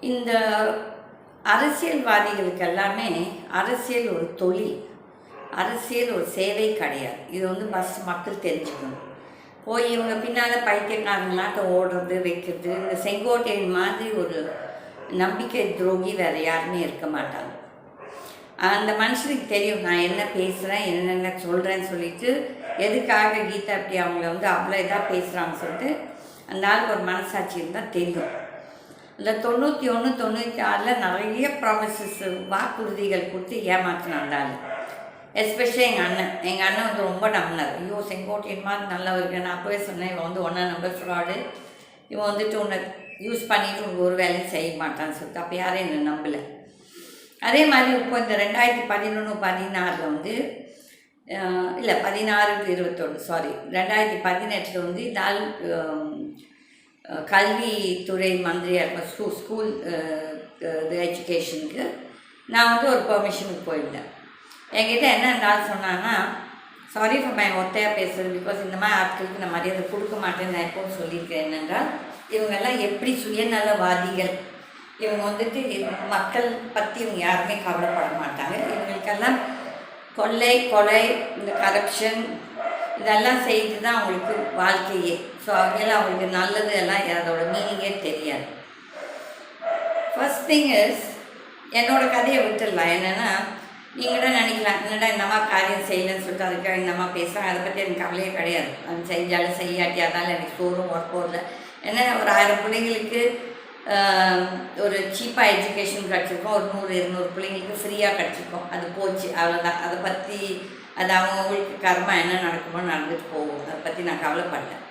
இந்த அரசியல்வாதிகளுக்கு எல்லாமே அரசியல் ஒரு தொழில், அரசியல் ஒரு சேவை கிடையாது. இது வந்து மக்கள் தெரிஞ்சுக்கணும். போய் இவங்க பின்னால் பைத்தியக்காரங்களாட்ட ஓடுறது வைக்கிறது, இந்த செங்கோட்டையன் மாதிரி ஒரு நம்பிக்கை துரோகி வேறு யாருமே இருக்க மாட்டாங்க. அந்த மனுஷனுக்கு தெரியும் நான் என்ன பேசுகிறேன், என்னென்ன சொல்கிறேன்னு சொல்லிட்டு, எதுக்காக கீதா அப்படி அவங்கள வந்து அவ்வளோ இதாக பேசுகிறாங்கன்னு சொல்லிட்டு அந்த ஆளுக்கு ஒரு மனசாட்சி இருந்தால் தெரியும். இந்த 91, 96 நிறைய ப்ராமிசஸ் வாக்குறுதிகள் கொடுத்து ஏமாற்றினாண்டாள். எஸ்பெஷலி எங்கள் அண்ணன் வந்து ரொம்ப நம்பினார். ஐயோ செங்கோட்டையன் மாதிரி நல்லவருக்கு. நான் அப்போவே சொன்னேன், இவன் வந்து ஒன்றா நம்பர் ஃப்ராடு, இவன் வந்துட்டு உன்னை யூஸ் பண்ணிவிட்டு ஒரு வேலையும் செய்ய மாட்டான்னு சொல்லிட்டு அப்போ யாரும் என்னை நம்பலை. அதே மாதிரி இப்போ இந்த 2011, 16 வந்து இல்லை 16, 21 சாரி 2018 வந்து இதால் கல்வித்துறை மந்திரியாக இருக்கும் ஸ்கூல் இது எஜுகேஷனுக்கு நான் வந்து ஒரு பெர்மிஷனுக்கு போயிருந்தேன். என்கிட்ட என்ன இருந்தாலும் சொன்னாங்கன்னா, சாரி ஃபார் மை ஒத்தையாக பேசுகிறது, பிகாஸ் இந்த மாதிரி ஆட்களுக்கு நான் மரியாதை கொடுக்க மாட்டேன்னு நான் எப்போவும் சொல்லியிருக்கேன். என்னென்றால் இவங்கெல்லாம் எப்படி சுயநலவாதிகள், இவங்க வந்துட்டு மக்கள் பற்றி இவங்க யாருமே கவலைப்பட மாட்டாங்க. இவங்களுக்கெல்லாம் கொலை, இந்த கரப்ஷன் இதெல்லாம் செய்து தான் அவங்களுக்கு வாழ்க்கையே. ஸோ அவங்களாம் அவங்களுக்கு நல்லது எல்லாம் அதோட மீனிங்கே தெரியாது. ஃபர்ஸ்ட் திங் இஸ், என்னோடய கதையை விட்டுடலாம். என்னென்னா, நீங்களே நினைக்கலாம், என்னடா இந்தம்மா காரியம் செய்யலைன்னு சொல்லிட்டு அதுக்காக இந்தம்மா பேசுகிறாங்க, அதை பற்றி எனக்கு கவலையே கிடையாது. அது செஞ்சாலும் செய்யாட்டி அதனால் எனக்கு சோறும் ஒர்க் போடல. ஏன்னா ஒரு 1000 பிள்ளைங்களுக்கு ஒரு சீப்பாக எஜுகேஷன் கிடச்சிருக்கோம், ஒரு 100, 200 பிள்ளைங்களுக்கு ஃப்ரீயாக கிடச்சிருக்கோம். அது போச்சு, அவ்வளோதான். அதை பற்றி அது அவங்களுக்கு கர்மா என்ன நடக்குமோ நடந்துட்டு போகும். அதை பற்றி நான் கவலைப்பட்டேன்.